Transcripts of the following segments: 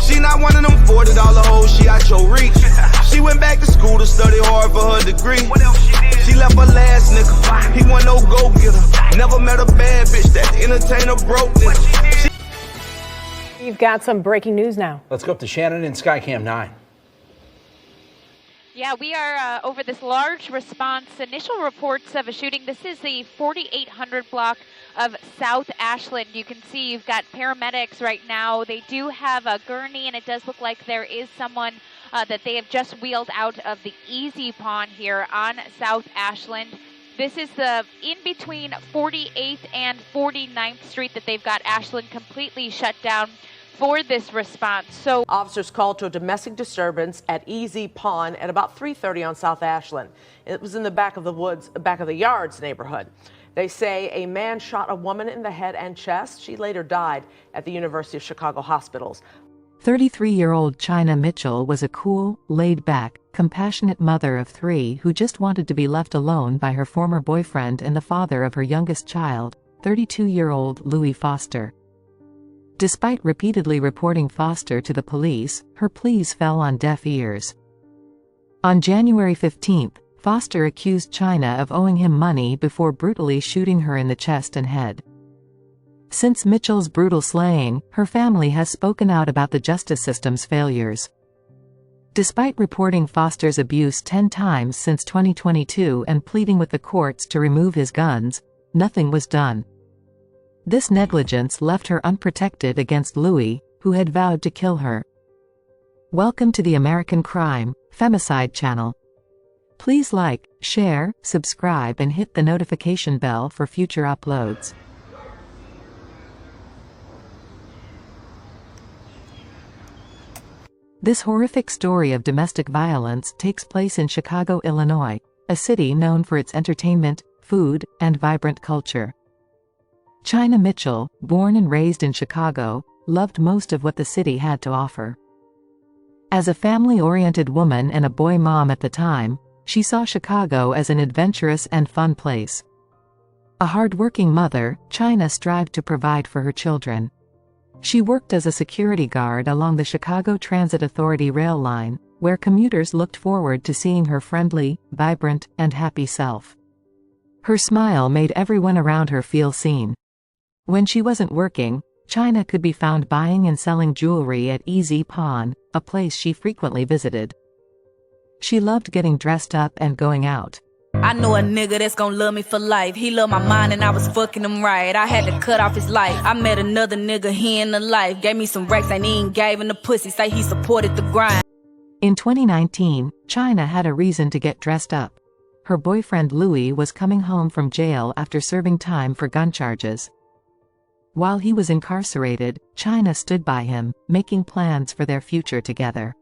She not one of them $40 hoes, she out your reach. She went back to school to study hard for her degree. What else she did? She left her last nigga, he wasn't no go-getter. Never met a bad bitch that entertainer broke nigga. You've got some breaking news now. Let's go up to Shannon in Skycam 9. Yeah, we are over this large response. Initial reports of a shooting. This is the 4800 block of South Ashland. You can see you've got paramedics right now. They do have a gurney, and it does look like there is someone that they have just wheeled out of the Easy Pond here on South Ashland. This is the in between 48th and 49th Street that they've got Ashland completely shut down for this response. So officers called to a domestic disturbance at Easy Pond at about 3:30 on South Ashland. It was in the back of the woods, back of the yards neighborhood. They say a man shot a woman in the head and chest. She later died at the University of Chicago hospitals. 33-year-old China Mitchell was a cool, laid-back, compassionate mother of 3 who just wanted to be left alone by her former boyfriend and the father of her youngest child, 32-year-old Louie Foster. Despite repeatedly reporting Foster to the police, her pleas fell on deaf ears. On January 15, Foster accused China of owing him money before brutally shooting her in the chest and head. Since Mitchell's brutal slaying, her family has spoken out about the justice system's failures. Despite reporting Foster's abuse 10 times since 2022 and pleading with the courts to remove his guns, nothing was done. This negligence left her unprotected against Louie, who had vowed to kill her. Welcome to the American Crime, Femicide channel. Please like, share, subscribe and hit the notification bell for future uploads. This horrific story of domestic violence takes place in Chicago, Illinois, a city known for its entertainment, food, and vibrant culture. China Mitchell, born and raised in Chicago, loved most of what the city had to offer. As a family-oriented woman and a boy mom at the time, she saw Chicago as an adventurous and fun place. A hard-working mother, China strived to provide for her children. She worked as a security guard along the Chicago Transit Authority rail line, where commuters looked forward to seeing her friendly, vibrant, and happy self. Her smile made everyone around her feel seen. When she wasn't working, China could be found buying and selling jewelry at Easy Pond, a place she frequently visited. She loved getting dressed up and going out. I know a nigga that's gonna love me for life. He loved my mind and I was fucking him right. I had to cut off his life. I met another nigga, he in the life. Gave me some racks and he ain't gave him the pussy. Say he supported the grind. In 2019, China had a reason to get dressed up. Her boyfriend Louie was coming home from jail after serving time for gun charges. While he was incarcerated, China stood by him, making plans for their future together.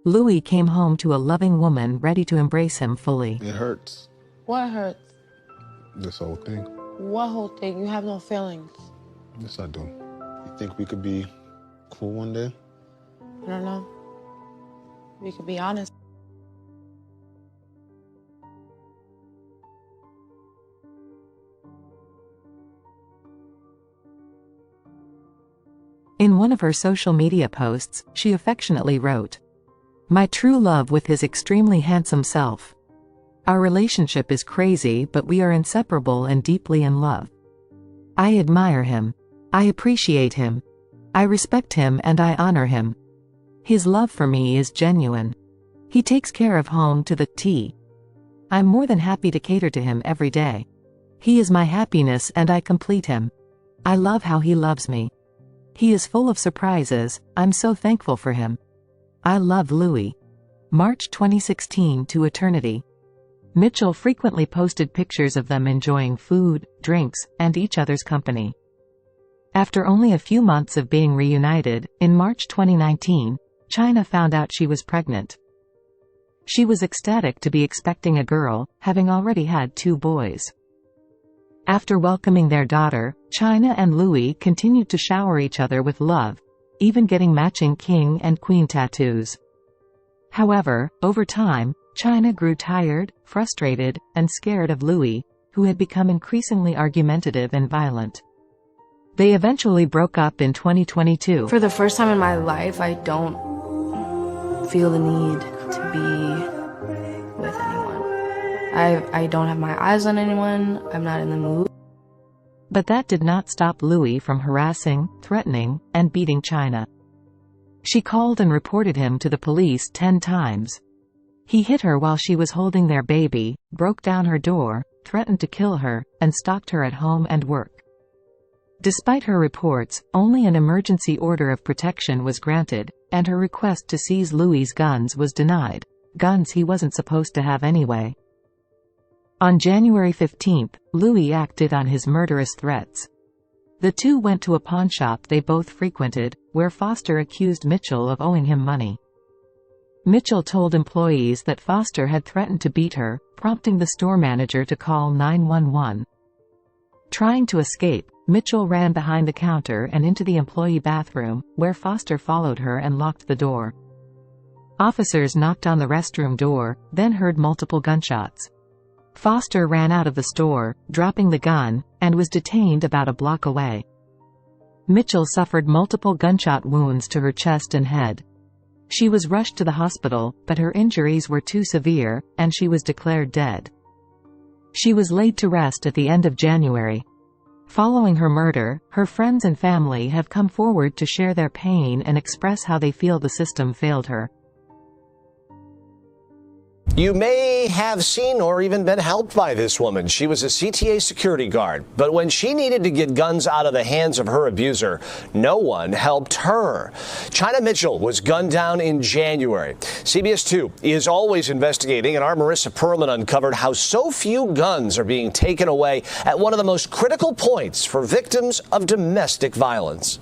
Louie came home to a loving woman ready to embrace him fully. It hurts. What hurts? This whole thing. What whole thing? You have no feelings. Yes, I do. You think we could be cool one day? I don't know. We could be honest. In one of her social media posts, she affectionately wrote, "My true love with his extremely handsome self. Our relationship is crazy, but we are inseparable and deeply in love. I admire him. I appreciate him. I respect him and I honor him. His love for me is genuine. He takes care of home to the T. I'm more than happy to cater to him every day. He is my happiness and I complete him. I love how he loves me. He is full of surprises, I'm so thankful for him. I love Louie." March 2016 to eternity. Mitchell frequently posted pictures of them enjoying food, drinks, and each other's company. After only a few months of being reunited, in March 2019, China found out she was pregnant. She was ecstatic to be expecting a girl, having already had 2 boys. After welcoming their daughter, China and Louie continued to shower each other with love, even getting matching king and queen tattoos. However, over time, China grew tired, frustrated, and scared of Louie, who had become increasingly argumentative and violent. They eventually broke up in 2022. For the first time in my life, I don't feel the need to be with anyone. I don't have my eyes on anyone. I'm not in the mood. But that did not stop Louie from harassing, threatening, and beating China. She called and reported him to the police 10 times. He hit her while she was holding their baby, broke down her door, threatened to kill her, and stalked her at home and work. Despite her reports, only an emergency order of protection was granted, and her request to seize Louie's guns was denied. Guns he wasn't supposed to have anyway. On January 15, Louie acted on his murderous threats. The two went to a pawnshop they both frequented, where Foster accused Mitchell of owing him money. Mitchell told employees that Foster had threatened to beat her, prompting the store manager to call 911. Trying to escape, Mitchell ran behind the counter and into the employee bathroom, where Foster followed her and locked the door. Officers knocked on the restroom door, then heard multiple gunshots. Foster ran out of the store, dropping the gun, and was detained about a block away. Mitchell suffered multiple gunshot wounds to her chest and head. She was rushed to the hospital, but her injuries were too severe, and she was declared dead. She was laid to rest at the end of January. Following her murder, her friends and family have come forward to share their pain and express how they feel the system failed her. You may have seen or even been helped by this woman. She was a CTA security guard, but when she needed to get guns out of the hands of her abuser, no one helped her. China Mitchell was gunned down in January. CBS 2 is always investigating, and our Marissa Perlman uncovered how so few guns are being taken away at one of the most critical points for victims of domestic violence.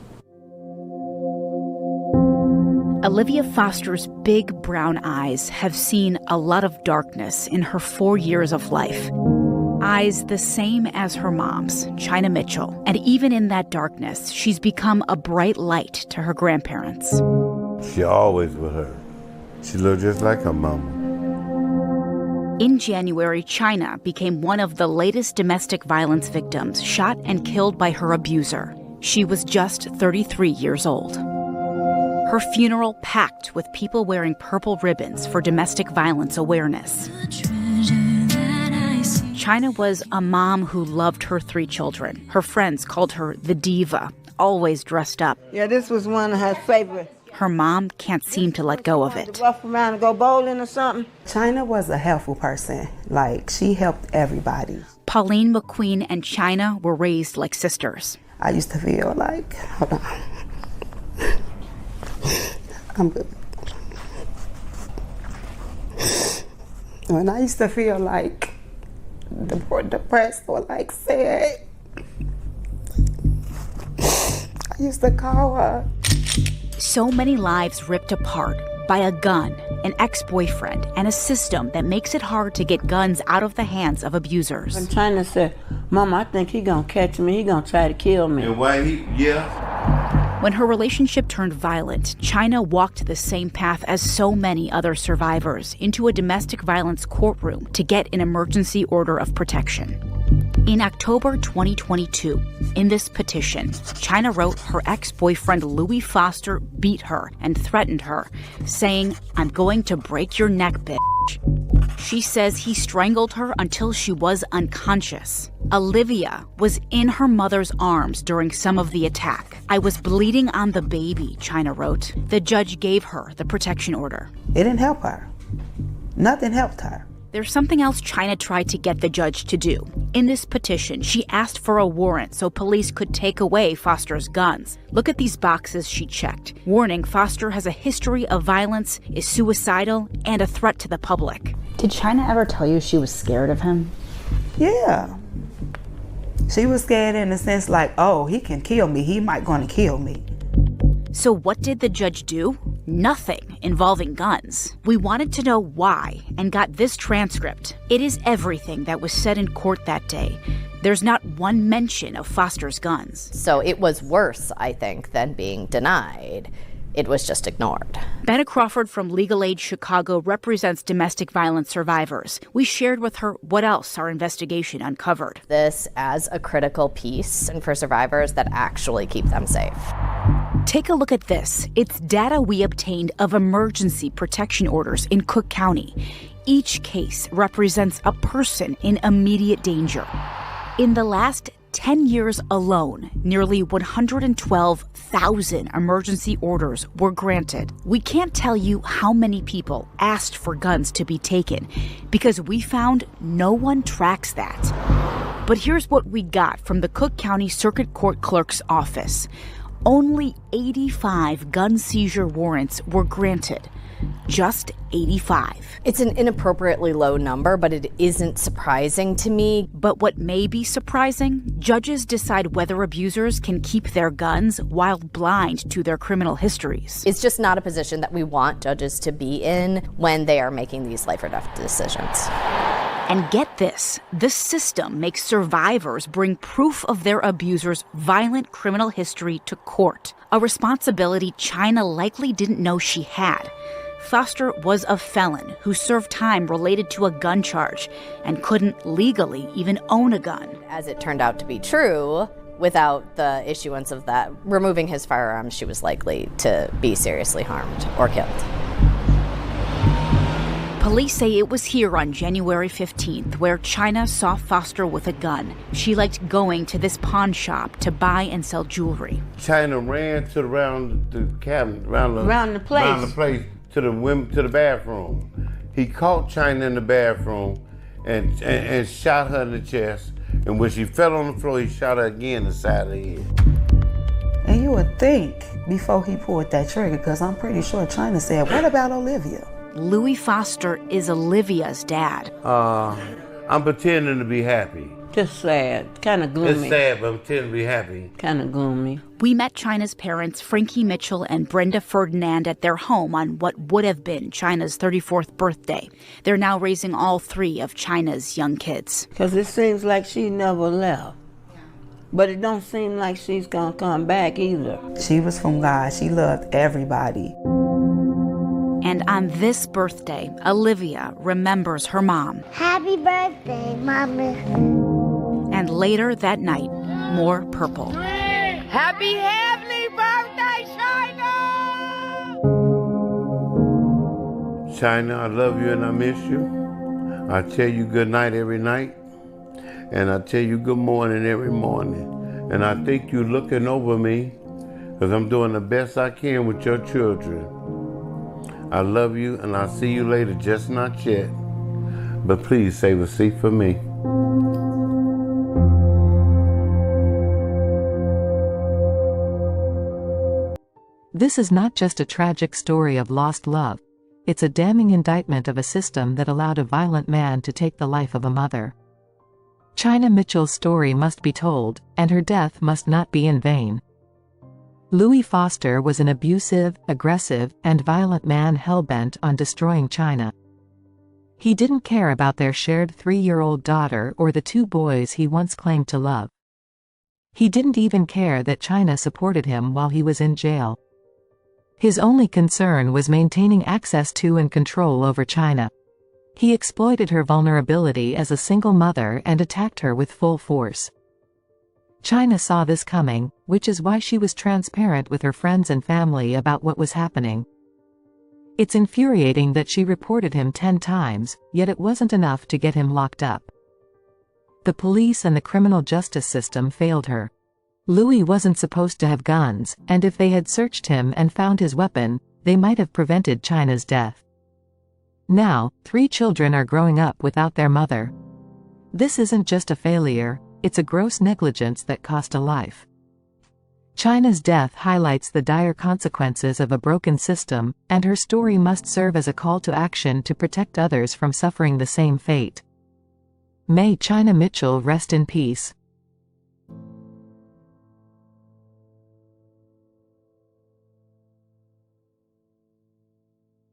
Olivia Foster's big brown eyes have seen a lot of darkness in her 4 years of life. Eyes the same as her mom's, China Mitchell. And even in that darkness, she's become a bright light to her grandparents. She always with her. She looked just like her mama. In January, China became one of the latest domestic violence victims shot and killed by her abuser. She was just 33 years old. Her funeral packed with people wearing purple ribbons for domestic violence awareness. China was a mom who loved her 3 children. Her friends called her the diva, always dressed up. Yeah, this was one of her favorites. Her mom can't seem to let go of it. Rough around and go bowling or something. China was a helpful person. Like, she helped everybody. Pauline McQueen and China were raised like sisters. I used to feel like, hold on. I'm good. When I used to feel like depressed or like sad, I used to call her. So many lives ripped apart by a gun, an ex-boyfriend, and a system that makes it hard to get guns out of the hands of abusers. When China said, Mama, I think he gonna catch me, he gonna try to kill me. And why When her relationship turned violent, China walked the same path as so many other survivors into a domestic violence courtroom to get an emergency order of protection. In October 2022, in this petition, China wrote her ex-boyfriend Louie Foster beat her and threatened her, saying, "I'm going to break your neck, bitch." She says he strangled her until she was unconscious. Olivia was in her mother's arms during some of the attack. "I was bleeding on the baby," China wrote. The judge gave her the protection order. It didn't help her. Nothing helped her. There's something else China tried to get the judge to do. In this petition, she asked for a warrant so police could take away Foster's guns. Look at these boxes she checked. Warning, Foster has a history of violence, is suicidal, and a threat to the public. Did China ever tell you she was scared of him? Yeah. She was scared in the sense like, oh, he can kill me. He might gonna kill me. So what did the judge do? Nothing involving guns. We wanted to know why and got this transcript. It is everything that was said in court that day. There's not one mention of Foster's guns. So it was worse, I think, than being denied. it was just ignored. Benna Crawford from Legal Aid Chicago represents domestic violence survivors. We shared with her what else our investigation uncovered. This as a critical piece and for survivors that actually keep them safe. Take a look at this. It's data we obtained of emergency protection orders in Cook County. Each case represents a person in immediate danger. In the last 10 years alone, nearly 112,000 emergency orders were granted. We can't tell you how many people asked for guns to be taken because we found no one tracks that. But here's what we got from the Cook County Circuit Court Clerk's office. Only 85 gun seizure warrants were granted. Just 85. It's an inappropriately low number, but it isn't surprising to me. But what may be surprising, judges decide whether abusers can keep their guns while blind to their criminal histories. It's just not a position that we want judges to be in when they are making these life or death decisions. And get this, the system makes survivors bring proof of their abuser's violent criminal history to court, a responsibility China likely didn't know she had. Foster was a felon who served time related to a gun charge and couldn't legally even own a gun. As it turned out to be true, without the issuance of that, removing his firearms, she was likely to be seriously harmed or killed. Police say it was here on January 15th where China saw Foster with a gun. She liked going to this pawn shop to buy and sell jewelry. China ran around the cabinet, around the place to the bathroom. He caught China in the bathroom and shot her in the chest. And when she fell on the floor, he shot her again in the side of the head. And you would think before he pulled that trigger, because I'm pretty sure China said, "What about Olivia?" Louie Foster is Olivia's dad. I'm pretending to be happy. Just sad, kind of gloomy. It's sad, but I'm pretending to be happy. Kind of gloomy. We met China's parents, Frankie Mitchell and Brenda Ferdinand, at their home on what would have been China's 34th birthday. They're now raising all three of China's young kids. Because it seems like she never left. But it don't seem like she's going to come back either. She was from God. She loved everybody. And on this birthday, Olivia remembers her mom. Happy birthday, Mama. And later that night, more purple. Happy birthday, China! China, I love you and I miss you. I tell you good night every night. And I tell you good morning every morning. And I think you're looking over me because I'm doing the best I can with your children. I love you, and I'll see you later, just not yet. But please save a seat for me. This is not just a tragic story of lost love. It's a damning indictment of a system that allowed a violent man to take the life of a mother. China Mitchell's story must be told, and her death must not be in vain. Louie Foster was an abusive, aggressive, and violent man hell-bent on destroying China. He didn't care about their shared 3-year-old daughter or the 2 boys he once claimed to love. He didn't even care that China supported him while he was in jail. His only concern was maintaining access to and control over China. He exploited her vulnerability as a single mother and attacked her with full force. China saw this coming, which is why she was transparent with her friends and family about what was happening. It's infuriating that she reported him 10 times, yet it wasn't enough to get him locked up. The police and the criminal justice system failed her. Louie wasn't supposed to have guns, and if they had searched him and found his weapon, they might have prevented China's death. Now, 3 children are growing up without their mother. This isn't just a failure. It's a gross negligence that cost a life. China's death highlights the dire consequences of a broken system, and her story must serve as a call to action to protect others from suffering the same fate. May China Mitchell rest in peace.